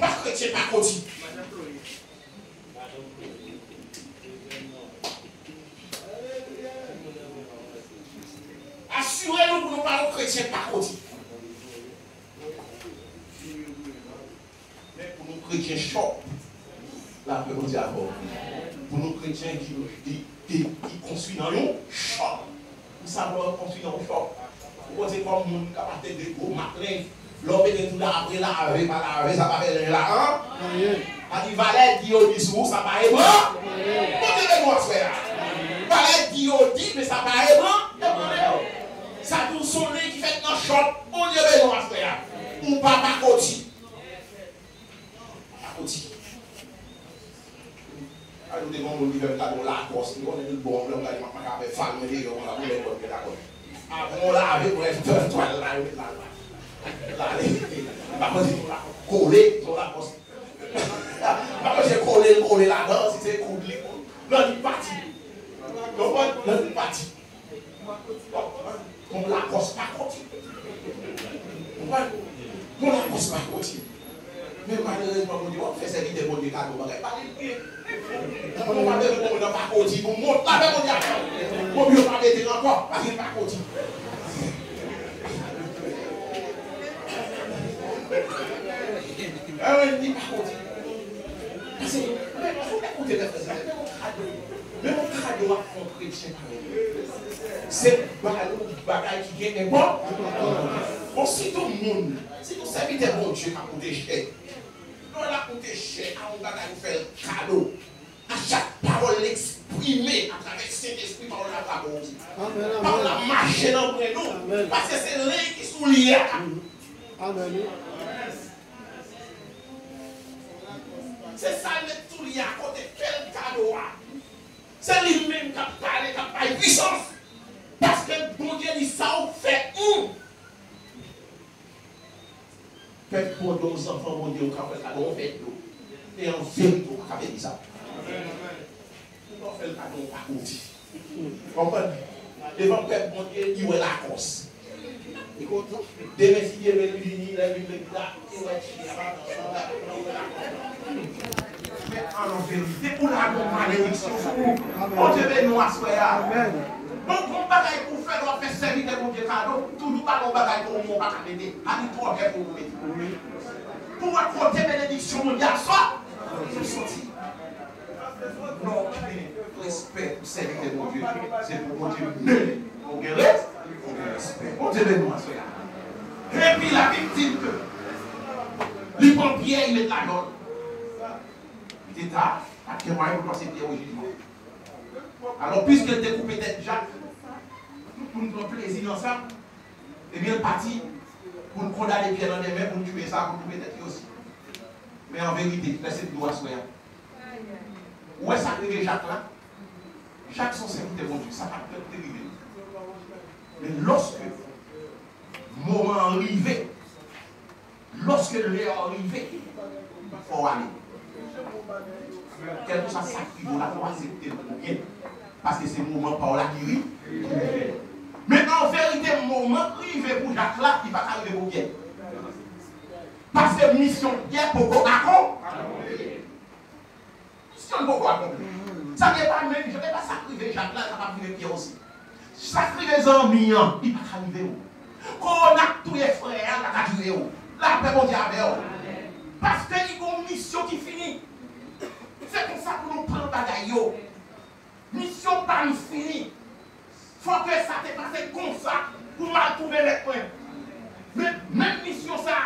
pas chrétien, pas côté. Assurez-nous pour nous parler chrétiens, pas côté. Mais pour nous chrétiens chauds, la paix on dit avant. Pour nous chrétiens qui construisent dans nous, choc. Nous savons construire dans nous choc. Vous pensez comme nous capable de gros matin, l'homme est tout là après là, avec ça va faire là, hein? A dit Valet dit au dessous, ça va être bon. Montez-le moi frère. Valet dit au dit, mais ça va être bon. Ça tout sonne qui fait dans choc. Montez-le moi frère. Ou pas par côté. Par côté. Nous devons nous vivre dans la course. Nous avons bon, nous avons fait femme, nous avons fait bon, d'accord. Après, on l'a avec pour être toile là. Là, par contre, coller sur la course. Par contre, j'ai collé là-dedans, si c'est coulé. Là, il est parti. Donc, là, il est parti. Comme la course pas continue. Comme la course pas continue. Mais malheureusement, on fait servir des bons décats, on va pas les pieds. On va pas les pas continue. On monte là, on dit, on ne peut pas mettre encore, parce qu'il n'est pas continue. Il n'est pas continue. Parce que, mais il faut écouter les frères. Même mon cadeau à fond chrétien, c'est bagaille qui gagne bon. Bon, si tout le monde, si tout serviteur bon Dieu a coûté cher, nous a coûté cher à un bagaille faire cadeau, à chaque parole exprimée à travers Saint-Esprit par la parole, par la marche dans nous, parce que c'est l'un qui souligne. Amen. C'est ça le souligne à côté quel cadeau. C'est lui-même qui a parlé, qui a parlé puissance. Parce que bon Dieu dit ça, on fait où? Faites pour nos enfants, mon Dieu, on fait tout. Et en vérité, on va faire ça. On fait le cadeau, on va compter. Comprenez? Devant le bon Dieu, il y a la course. Demain, si Dieu veut venir, il va venir là, il va en vérité, pour la malédiction, on devait nous assurer. Donc, on bagaille pour faire, on fait servir de mon Dieu cadeau, toujours pas on bagaille pour mon bagaille m'aider. Allez, toi, pour vous mettre. Pour apporter bénédiction mondiale, soit, je sortis. Non, respect pour servir de mon Dieu, c'est pour mon Dieu mener. On guérit, on respect. On devait nous assurer. Et puis la victime que, les pompiers, ils mettent la gueule. Il était tard, actuellement, il faut passer Pierre au jugement. Alors, puisqu'elle découpait tête Jacques, pour nous prendre plaisir dans ça, et bien, elle partit pour nous condamner Pierre dans les mains, pour nous tuer ça, pour nous couper tête aussi. Mais en vérité, laissez-nous doigt soyez. Où est-ce que ça arrive Jacques là? Jacques, son serviteur, mon Dieu, ça va être terrible. Mais lorsque le moment arrivé, lorsque l'heure arrivé, il faut aller. Quelque chose à sacrifier, là, pour accepter le bien. Parce que c'est le moment par là qui rit. Mais en vérité, le moment privé pour Jacques là, il va arriver pour bien. Parce que mission Pierre pour Bocacon. Mission Bocacon. Ça n'est pas même, je ne vais pas sacrifier Jacques là, ça va arriver Pierre aussi. Sacrifier les amis, il va arriver où? Quand on a tous les frères, là, va arriver où? Là, après, on dit avec eux. Parce qu'il y a une mission qui finit. C'est pour ça que nous prenons bagaille. Mission pas finie. Il faut que ça te passe comme ça pour mal trouver les points. Mais même mission ça,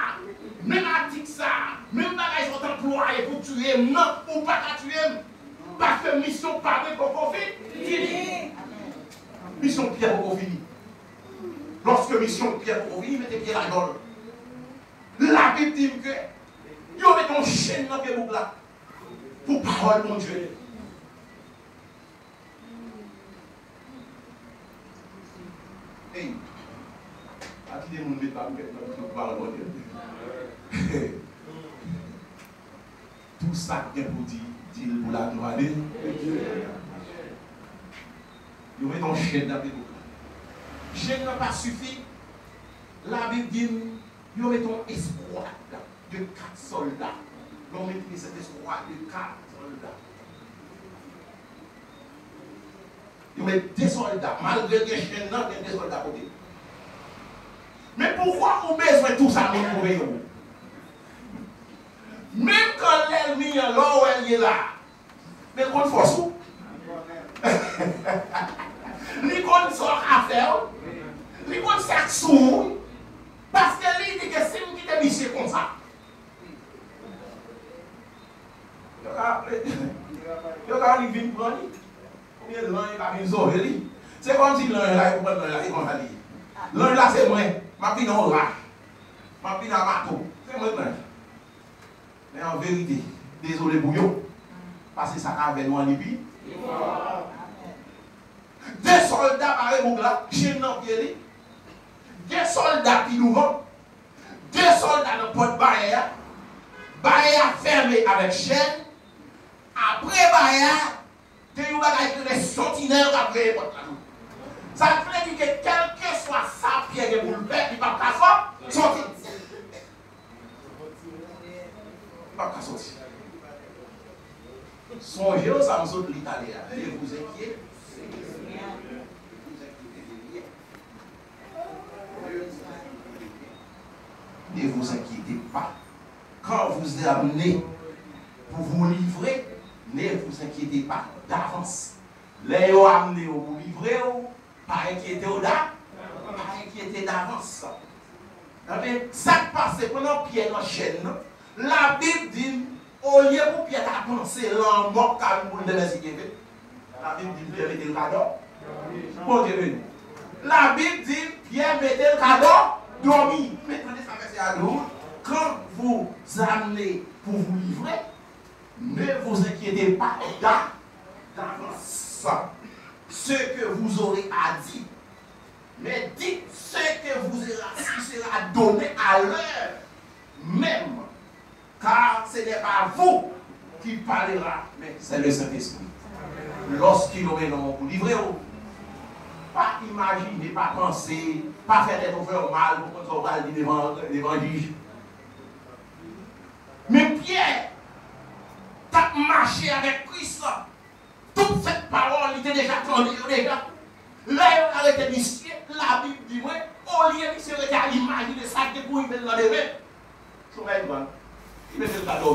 même article ça, même bagaille sont employés pour tuer, non, ou pas qu'à tuer. Parce que mission pas pour fini. Mission Pierre pour fini. Lorsque mission Pierre pour fini, mettez Pierre à la gueule. La Bible dit que il y a une chaîne dans le là. Pour parole, mon Dieu. Hey, à qui des gens ne mettent pas pour parole, mon Dieu. Tout ça qui est pour dire pour la gloire de Dieu. Il y a une chaîne dans le là. Chaîne n'a pas suffi. La Bible dit, il y a un escouade de 4 soldats. l'on maîtrise cet espoir de 4 soldats. Ils mettent des soldats, malgré que je n'ai pas des soldats côté. Mais pourquoi on a besoin de tout ça pour veiller? Même quand l'ennemi est là où elle est là, mais qu'on force où? Ni qu'on sort à faire, ni qu'on sac sous, parce que lui dit que si vous quittez Michel comme ça, il y a un vin pour lui. Combien de langues il a mis au lui? C'est comme si l'un là, il comprend l'un là, il comprend lui. L'un là, c'est moi. Ma pine en rage. Ma pine en marteau. C'est moi. Mais en vérité, désolé pour vous, parce que ça a avec nous en Libye. Des soldats par exemple là, chez nous, des soldats qui nous vendent, des soldats dans porte barrière, barrière fermée avec chaîne, après barrière, des sentinelles après porte là. Ça veut dire que quel que soit ça, Pierre pour le faire, il ne va pas sortir. Il ne va pas sortir. Songez au Samson de l'Italie. Ne vous inquiétez. Ne vous inquiétez pas. Quand vous êtes amené pour vous livrer, ne vous inquiétez pas d'avance. Les ont amené pour vous livrer, pas inquiéter d'avance. Ça passe pendant Pierre dans la chaîne. La Bible dit, au lieu pour Pierre à penser l'en calme pour le décider. La Bible dit, Pierre mettait le cadeau. Bon Dieu. La Bible dit, Pierre mettait le cadeau, dormi. Maintenant, ça fait à nous. Quand vous amenez pour vous livrer, ne vous inquiétez pas d'avance. Ce que vous aurez à dire, mais dites ce que vous sera donné à l'heure même, car ce n'est pas vous qui parlera, mais c'est le Saint-Esprit. Lorsqu'il aurait non pour livrer, pas imaginer, pas penser, pas faire des offres mal pour qu'on soit l'évangile. Mais Pierre, tu as marché avec Christ. Toute cette parole était déjà connue. Là, il a arrêté d'ici. La Bible dit, au lieu de se regarder à l'image de ça que pour y mettre dans les mains, il met le cadeau.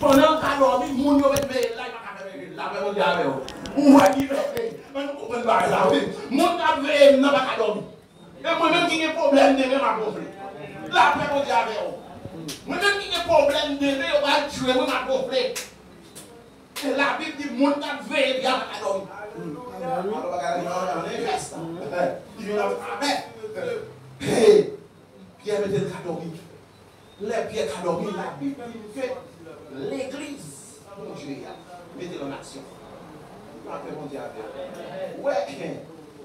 Pendant le cadeau, il y a des gens qui ont ou va dire, mais nous comprenons pas ça. Mon cadeau n'a pas cadeau. Et moi-même qui ai problème de même à gonfler. La paix au diable. Moi-même qui ai problème de même, on va tuer, moi à gonfler. Et la Bible dit, mon cadeau veille bien à cadeau. Pierre mettait le cadeau. Les pierres cadeau, la Bible dit que l'église, mon Dieu, mettez en action.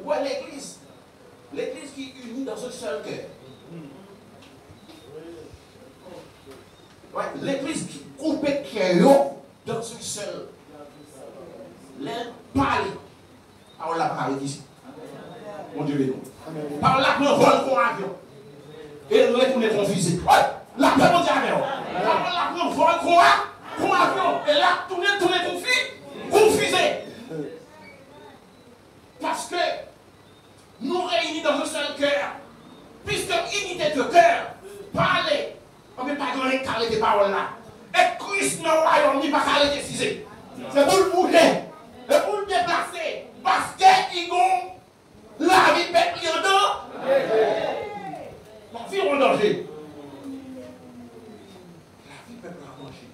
Ouais, l'église. L'église qui est unie dans un seul cœur. Ouais, l'église qui coupe cœur dans un seul. Les parler. Alors la parole ici. Mon Dieu, béni. Par là, on vole pour avion. Et nous retournons confusés. La paix, mon Dieu, par là, on vole pour avion. Et là, tourner confusés. Parce que nous réunis dans un seul cœur. Puisque unité de cœur, parler, on ne peut pas donner carré des paroles là. Et Christ dans le royaume, il ne peut pas carré des cisés. C'est pour le bouger, et pour le déplacer. Parce qu'ils ont la vie peuple en dedans. La vie en danger. La vie peuple en danger.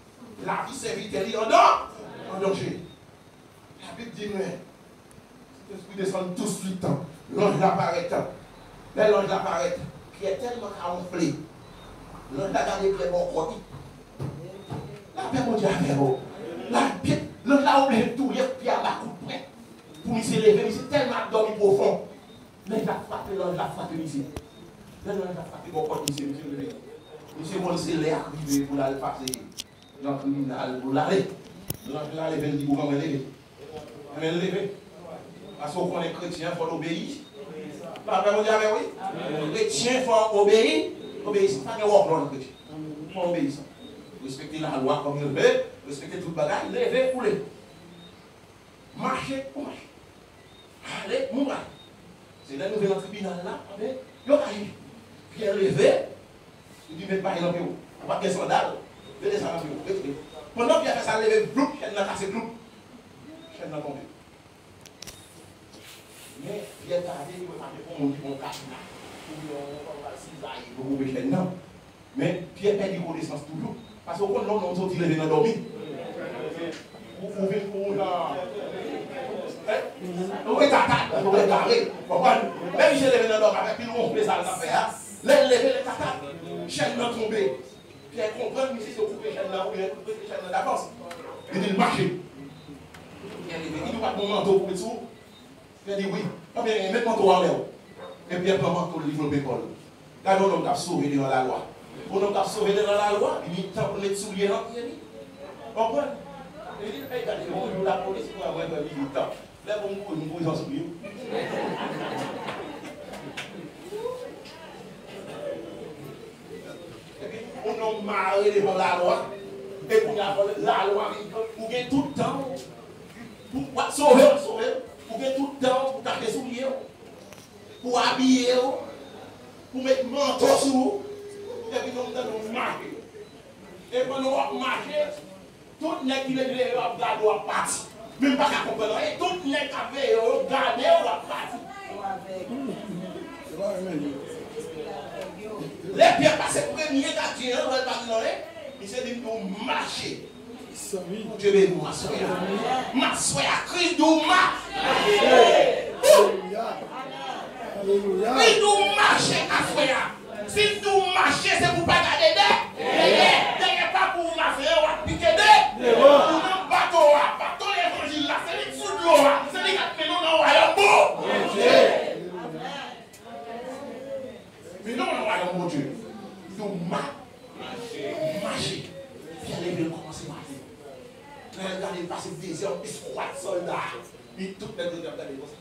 La vie serviteur en danger. La Bible dit, mais l'esprit descend tout de suite. L'ange apparaît. Mais l'ange apparaît. Qui est tellement camouflé. L'ange a gardé très bon côté. La paix, mon Dieu, avec vous. L'ange a oublié tout. Il y a un coup de près. Pour lui s'élever, il s'est tellement dormi profond. Mais il a frappé l'ange, a frappé ici. L'ange a frappé mon côté ici, monsieur. Monsieur, moi, c'est l'air privé pour l'aller passer. Dans le criminal, pour l'aller. L'ange l'a levé, il dit, comment me lever? Il m'a levé. Parce qu'on est chrétien, il faut obéir. La paix, mon Dieu, avec oui. Chrétien, il faut obéir. Obéir, c'est pas que vous chrétien. Il faut obéir. Respecter la loi comme il veut, respecter toute bagaille, lever, couler. Marcher ou marcher. Allez, mourir. C'est là nous venons au tribunal là, il y a Pierre levé, il dit, mais pas il en bureau. On va faire sandales, il descend en bureau. Pendant qu'il a fait ça, levé, bloup, chaîne n'a cassé, bloup. Chaîne n'a tombé. Mais Pierre a dit, il va faire pour mon casse là. On va cisailler pour ouvrir chaîne là. Mais Pierre perd du connaissance toujours. Parce qu'au fond, non, on s'est levé dans dormir. Vous pouvez pour là. Vous êtes attaqué, vous êtes garé. Même si je levé dans dormir avec tout le monde, les salles d'affaires, les lever les tatates, chaîne n'a tombé. Pierre comprend, mais si c'est couper chaîne là, ou bien couper chaîne d'avance. Il dit, marchez. Pierre levé, il n'y a pas de manteau pour mettre sous. Pierre dit, oui. Mettez le manteau en l'air. Et Pierre prend le manteau, le livre de l'école. Là, l'homme qui a sauvé devant la loi. Pour nous qui a sauvé devant la loi, il dit, tant pour mettre souliers dans le pied. Comprends? Il dit, regardez, on la police pour avoir un militant. Là, on nous en souliers. On a marré devant la loi. Et pour la loi, vous avez tout le temps pour sauver, vous avez tout le temps pour garder souliers, pour habiller, pour mettre manteau sur vous. Et puis nous allons marcher. Et quand nous allons marcher, tout le monde qui veut regarder va partir. Même pas qu'à comprendre. Et tout le monde qui veut regarder va partir. Les pierres passent premier quartier, on va parler. Il s'est dit nous marcher. Dieu veut nous m'assoyer. M'assoyer à Christ nous marcher. Christ nous marcher à soya. Si nous marchez, c'est pour ne pas garder derrière. Pas pour marcher, on va piquer des. Pour nous bateau l'évangile là, c'est les sous de l'eau. C'est les gars qui nous dans le royaume. Mais non, dans le royaume de Dieu. Nous marcher. Puis aller bien commencer à marcher. Regardez, passer des heures, escouade soldats. Et tout le monde regarde comme ça.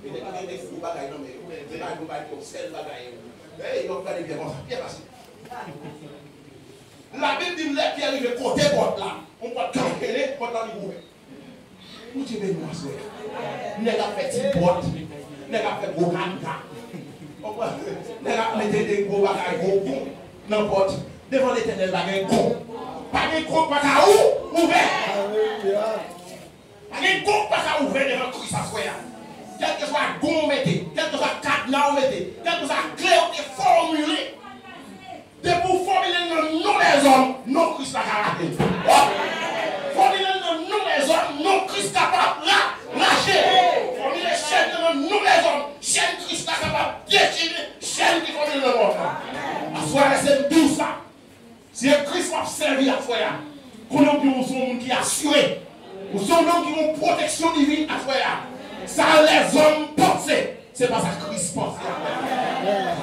Et des gros bagailles, non mais des bagailles comme celle bagaille. Et ils ont regardé bien comme ça, bien passé. La Bible dit les pierres arrivent côté porte là. On peut camper, porte là, il ouvert. Où tu veux nous asseoir? N'est pas fait petite porte, n'est pas fait gros canca. N'est pas mettre des gros bagailles, gros cons, n'importe. Devant l'éternel, il y a un con. Pas de con, pas qu'à ouvert. Pas de con, pas qu'à ouvert devant Christ asseoir. Quel que soit le gon mettez, quel que soit le cadenas mettez, quel que soit la clé on est formulé. De pour formuler le nom des hommes, non Christ n'a qu'à rater. Formuler le nom des hommes, non Christ capable de lâcher. Formuler chaîne le nom des hommes, chaîne Christ n'a capable de déchirer, chaîne qui formule le monde. À soi, c'est tout ça. Si Christ m'a servi à soi, qu'on a un monde qui est assuré, ou son homme qui a une protection divine à soi. Ça les hommes pensent. C'est pas ça que Christ pense.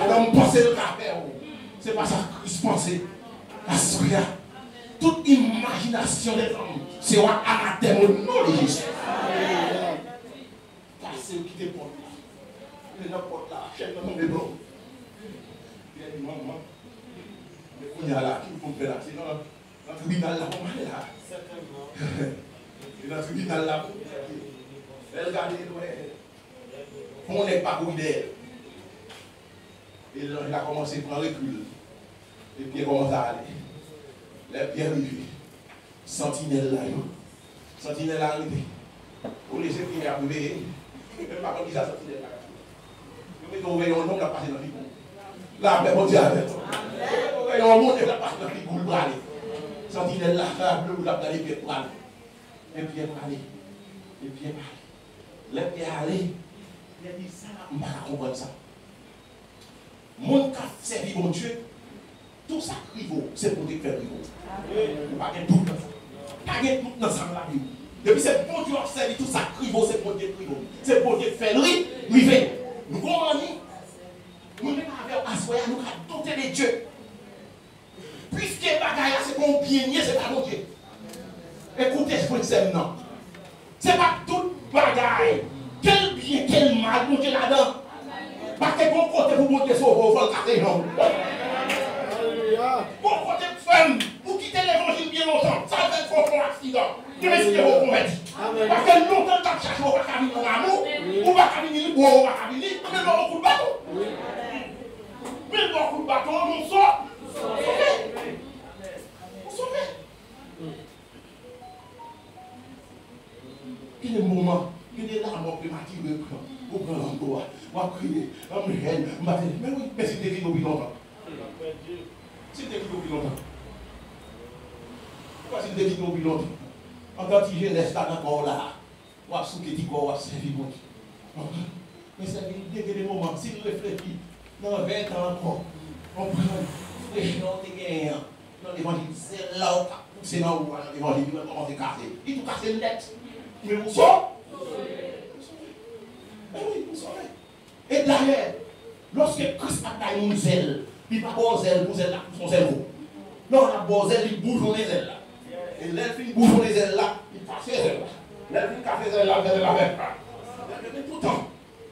L'homme pense le café. C'est pas ça que Christ pense. Assoya. Toute imagination des hommes c'est un anathème au nom de Jésus. C'est eux qui te portent là. Il y a porte là. Chaîne dans mon blanc. Il y a une maman. Mais qu'on y a là, qui vous fait là. C'est dans le tribunal là. On va là. C'est dans le tribunal là. Regardez, on n'est pas couillé d'elle. Et là, il a commencé à prendre recul. Et puis il commence à aller. Les pieds arrivés. Sentinelle là. Sentinelle là arrivé. Pour les yeux qui est arrivé. Même pas comme ça, sentinelle là. Vous mettez au rayon, on va passer dans le figure. Là, après, on dit avec. Au rayon, on va passer dans le figure. Sentinelle là, le là, dans les pieds pour aller. Les pieds pour aller. Les pieds pour aller. Les pieds aller. Il a dit ça, on ne va pas comprendre ça. Mon qui a servi mon Dieu, tout ça rivo, c'est pour te faire rivo. Pas de doute. Pas de doute dans ça la Bible. Depuis c'est bon Dieu a servi tout ça rivo, c'est pour te rivo. C'est pour te faire river. Nous comprenons. Nous ne pouvons pas asseoir, nous avons doté de Dieu. Puisque bagaille c'est bon bien, c'est pas mon Dieu. Écoutez, je vous dis non. C'est pas tout bagaille. Quel bien, quel mal, mon Dieu là-dedans. Parce que bon côté pour monter sur vos vols, non. Bon côté femme, vous quittez les signer longtemps. Ça fait trop un accident. Tu vas signer vos convertis. Parce que longtemps, tu as cherché au bacabini mon amour, au bacabini, ou au bacabini, mais non, au coup de bâton. Mais non, au coup de bâton, on sort. On sauve. Il y a des moments, il y a des larmes prématurées, au grand endroit, on va crier, on me haine, on va dire, mais oui, mais c'est des vies depuis longtemps. C'est des vies depuis longtemps. Pourquoi c'est des vies depuis longtemps? En tant que je reste encore là, on va souquer du corps, on va servir mon Dieu. Mais c'est des moments, s'il réfléchit, dans 20 ans encore, on prend les gens qui gagnent dans l'évangile, c'est là où c'est là où l'évangile va commencer à casser. Il tout casse net. Mais vous sortez. Eh oui, vous sortez. Et derrière, lorsque Christ a taillé une zèle, il ne va pas zèle pour zèle là, pour son zèle. Non, la bonne zèle, il bouge les ailes là. Et l'elfine bouge les ailes là, il passe les ailes là. L'elfine casse les ailes là, vers la verre. Mais pourtant,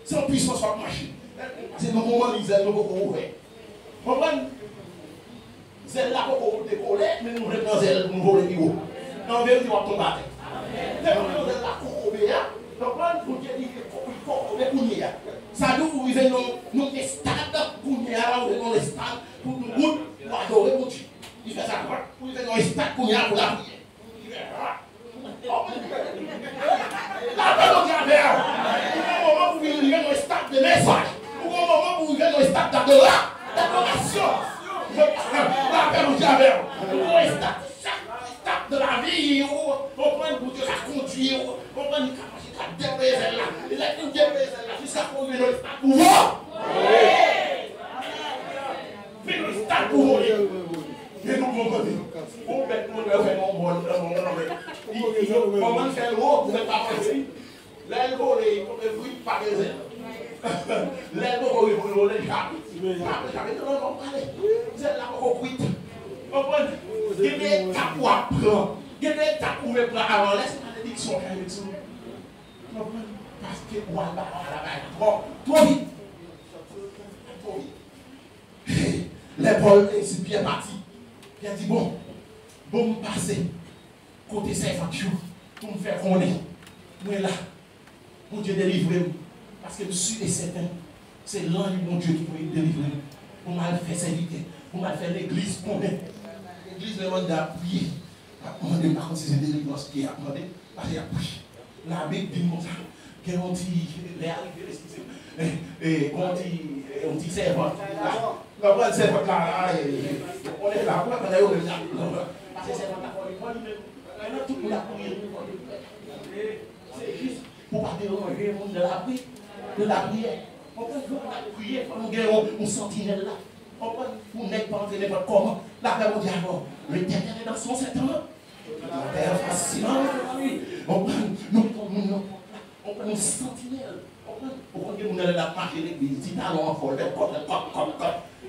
c'est en puissance sur la machine. C'est dans le moment où les ailes ne vont pas ouvrir. Vous comprenez? Zèle là, pour décoller, mais nous reprenons zèle pour nous voler du haut. En vérité, on va tomber à terre. Ça nous vous vivez dans des stades pour nous dans les stades pour nous pour adorer mon Dieu. Il fait ça pour vivre dans les stades pour nous pour la prière. La paix au diable. Pour un moment vous vivez dans les stades de message. Pour un moment vous vivez dans les stades d'adoration. La paix au diable. Pour les stades de la vie, on prend pour Dieu la conduire, on prend une capacité à déposer là, il a une déposer là, jusqu'à conduire le stade pour voir. Mais le stade pour voir. Et nous, on va dire, on met tout le monde fait mon bon, on va faire l'eau pour ne pas passer. Là, il faut les bruits par les ailes. Là, il faut les jamais. Jamais, on va parler. C'est là qu'on quitte. On prend. Il y a des étapes pour apprendre. Il y a des étapes pour me prendre avant. Laisse la malédiction faire avec ça. Parce que moi, la trop vite. Trop vite. L'épaule est bien parti. Il a dit bon, me passer. Côté Saint-Facture. Pour me faire connaître. Moi là, mon Dieu délivre-moi. Parce que je suis certain. C'est l'un du bon Dieu qui peut me délivrer. Pour mal faire servir. Pour mal faire l'église connaître. L'église demande d'appuyer. Demandez par contre si c'est délivrance qui est demandé. Parce qu'il y a prié. La Bible dit comme ça. Qu'il y a un petit. Les arrivés, et on dit servant. On va le servant là. On est là. On est là. Parce que servant là. Maintenant tout le monde a prié. C'est juste pour pas déranger le monde de la prière. On peut prier. On gagne un sentinelle là. Vous n'êtes pas entraîné n'importe comment. La paix au diable. L'éternel est dans son certainement. La terre fascinante. Nous sentinelles. On a la marche de l'église. Si talons en folle,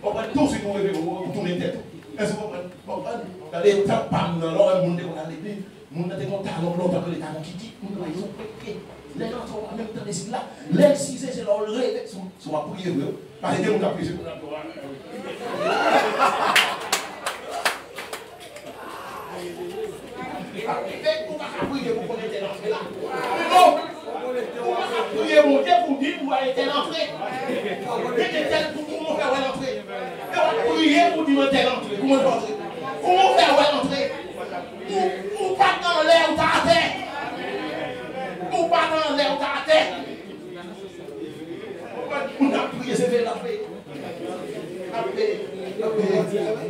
on va tout ce qu'on veut pour les têtes. Est-ce que vous comprenez? Dans les temps, pas dans l'heure, on a l'église. On a des talons longtemps que les talons qui disent. On a des talons. Les gens sont en même temps des là. Les six, c'est leur rêve. Sont à prier. Parce que on a prié. On va prier pour qu'on ait l'entrée là. Non! On va prier mon Dieu pour dire où a été l'entrée. Comment faire l'entrée? On va prier pour dire où a été l'entrée. Comment l'entrée? Comment faire l'entrée? Ou pas dans l'air ou dans la terre? Ou pas dans l'air ou dans la terre? On a prié, c'est fait l'entrée.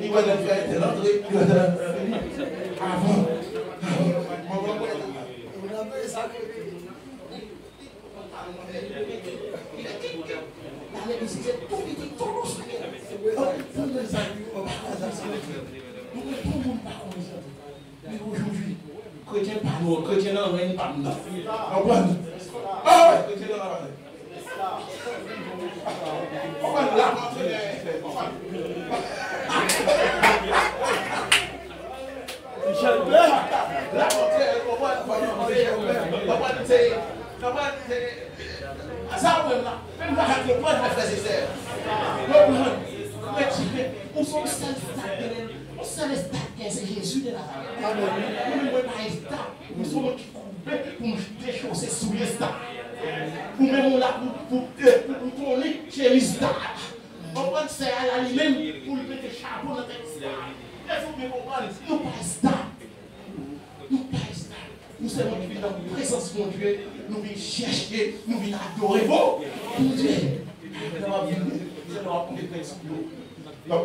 Il va le faire l'entrée. Avant. Mais aujourd'hui, chrétien pas nous, chrétien non, rien pas nous. Ah, chrétien non, on va la montrer. Michel Blair, la montrer, on va ça même là, même pas avec le point de frères et sœurs. On s'en stade, on s'en stade c'est Jésus de la famille. Nous ne pouvons pas être nous sommes qui coupent pour déchausser sous les stars. Pour même là, pour tourner chez les stars. On prend c'est à la lui-même pour lui mettre chapeau dans la tête. Il faut bien comprendre, nous ne sommes pas stars. Nous ne sommes pas stars. Nous sommes qui vivons dans la présence de Dieu. Nous venons chercher, nous venons adorer. Bon, Dieu. Nous avons des principes. Donc, nous ne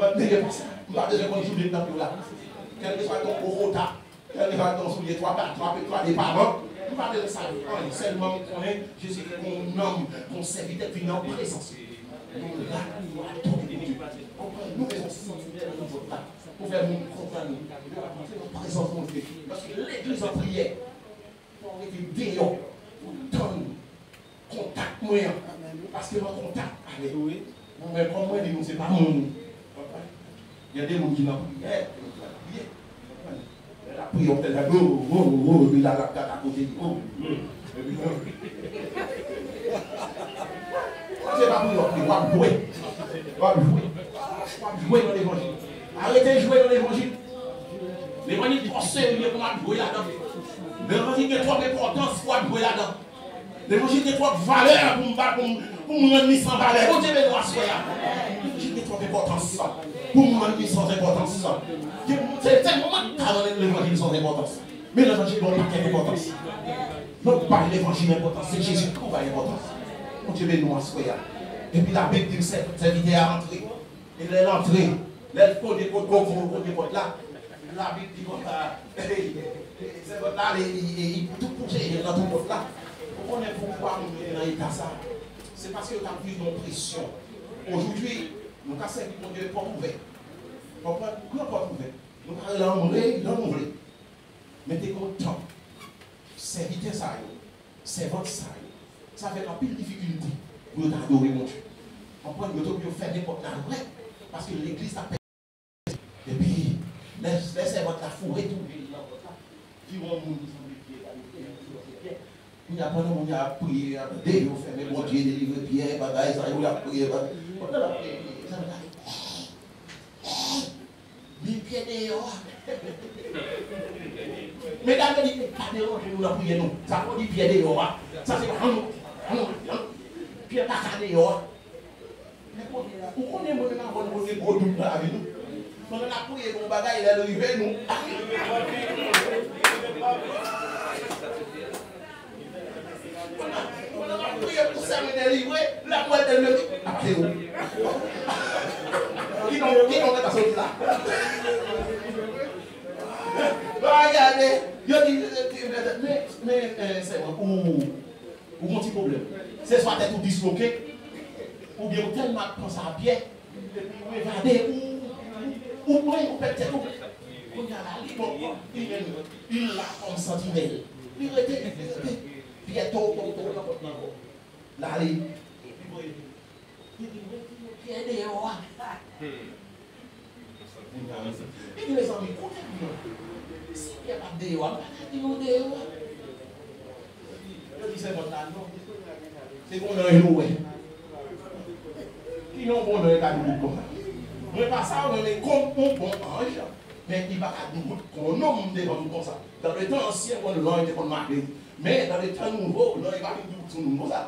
pas besoin qu'on joue des temps là. Quel que soit ton rota, quel que soit ton soulier, trois départements, nous ne pas besoin de ça. Seulement, on est, je sais qu'on nomme, qu'on serviteur, puis non présence. Nous, là, nous adorer Dieu. Nous faisons sentir dans notre temps pour faire nous comprendre notre présence de Dieu. Parce que l'église en prière, on était dehors, pour donner contact moyen. Parce que mon contact avec nous, mais comme moi, nous, c'est pas mon. Il y a des gens qui n'ont pas prié. La prière, peut-être, il a la carte à côté du haut. C'est pas pour nous, pas jouer. Pas jouer dans l'évangile. Arrêtez de jouer dans l'évangile. L'évangile est trop sérieux pour jouer là-dedans. L'évangile est trop important pour jouer là-dedans. L'évangile est trop de valeur pour me rendre sans valeur. Vous devez nous assurer. L'évangile est trop d'importance pour me rendre sans importance. C'est un moment de l'évangile sans importance. Mais l'évangile n'a pas d'importance. Non, pas l'évangile d'importance, c'est Jésus qui a l'importance. Vous devez nous assurer. Et puis la Bible dit que cette vidéo est entrée. Et elle est entrée. Elle faut des potes là. La Bible dit comme ça. C'est votre là, il tout bouger dans tout monde là. On est pourquoi nous mettons dans l'état ça. C'est parce que nous avons pris une pression. Aujourd'hui, nous avons servi pour Dieu porte ouverte. Pourquoi porte ouverte? Nous avons l'enlevé. Mettez content. Serviteur ça, servante ça. Ça fait un pile difficulté pour nous adorer mon Dieu. On prend le temps de faire n'importe quoi. Parce que l'église a perdu. Et puis, les servantes la fourré tout le monde. Qui vont nous il n'y a pas de a prié, Dieu fait, mais bon Dieu délivre Pierre, bagaille, ça, il a prié. Mais Pierre dehors. Mesdames, il dit, pas dehors, je nous la prié, non. Ça veut dire Pierre dehors. Ça, c'est pas Pierre pas dehors. Vous connaissez mon nom, on est gros double avec nous. On a prié pour bagaille, il est arrivé, nous. On a prié pour ça, mais délivrer, la moelle de l'œuf. Après où? Qui n'ont pas sorti là? Regardez, mais c'est un petit problème. C'est soit être disloqué, ou bien tellement penser à pied, et puis vous évadez, ou peut-être on y a la il l'a comme sentinelle. Il était bientôt, là, il dit, Pierre dehors. Il dit, mes amis, écoutez-moi. Si Pierre pas dehors, il dit, dehors. Je dis, c'est votre âme, non? C'est qu'on a un loué. Qui n'ont pas de cas de comme ça. Mais pas ça, on est comme un bon ange. Mais il va nous qu'on nomme devant nous comme ça. Dans le temps ancien, on l'a été comme marqué. Mais dans le temps nouveau, il va nous dire comme ça.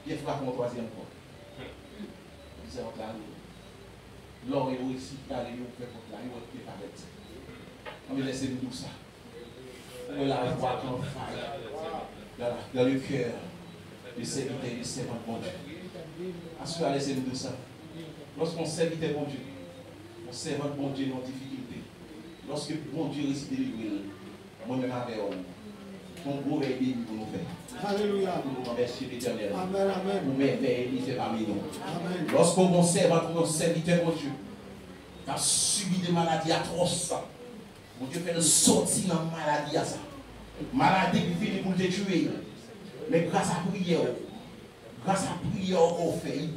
Il faut qu'on troisième fois. C'est votre âme. L'or est aussi, d'aller nous faire pour la nuit, qui est pas bête. On va laisser nous ça. On la voix en faille. Dans le cœur du serviteur et du servant de mon Dieu. Assurez, laissez-nous ça. Lorsqu'on serviteur de mon Dieu, on servant de mon Dieu dans difficulté. Lorsque mon Dieu récite délivré, moi-même avec vous. Ton gros béni pour nous faire. Alléluia. Nous remercions l'Éternel. Amen, amen. Nous merveillons, il fait parmi nous. Amen. Lorsqu'on conserve notre serviteur, mon Dieu, qui a subi des maladies atroces, mon Dieu fait le sortir dans la maladie à ça. Maladie qui finit pour te tuer. Mais grâce à prière qu'on fait, il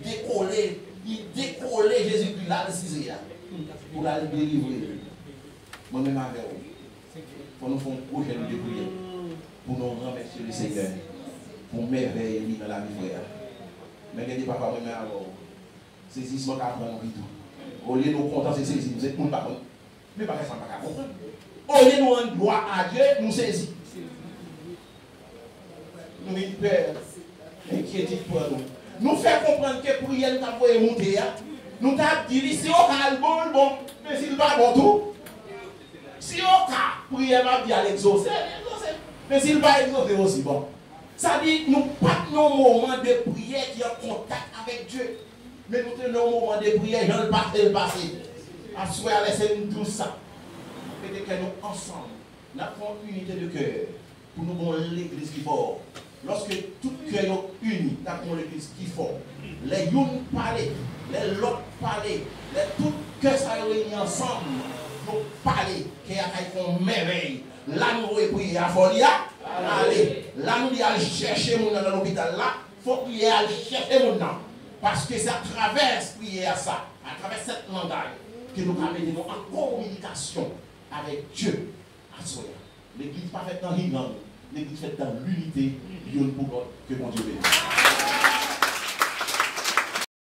décollait Jésus-Christ là, pour la délivrer. Moi-même avec vous. Pour nous faire un projet de prière. Pour nous remercier le Seigneur. Pour merveiller dans la vie frère. Mais regardez papa, moi-même alors. Saisissement qu'à prendre en vie tout. Au lieu de nous contenter de saisir, vous êtes monde par contre. Mais pas ça, pas comprendre. Au lieu de nous rendre droit à Dieu, nous saisissons. Nous avons peur, inquiétude pour nous. Nous faisons comprendre que pour y aller, nous avons monter. Nous avons dit, si on a le bon, mais s'il va bon tout. Si on a pour y aller, à l'exaucer. Mais s'il va exaucer aussi, bon. Ça dit, nous pas nos moments de prière qui ont contact avec Dieu. Mais nous tenons nos moments de prière, j'en le passé. À souhait, laissez-nous tout ça. Peut-être que nous, ensemble, nous avons une unité de cœur pour nous voir l'église qui fort. Lorsque tout cœur est uni, nous avons l'église qui fort. Les unes parlent, les l'autre parlent, les tout cœur ça réunit ensemble. Nous parlons, qu'il y a une merveille. Là, nous prions à folie. Allez, là, nous allons chercher mon dans l'hôpital. Là, il faut prier à chercher mon nom. Parce que c'est à travers prier à ça, à travers cette langage, que nous mettons en communication avec Dieu. L'église pas faite dans l'ignorance, l'église faite dans l'unité, pour que mon Dieu bénisse.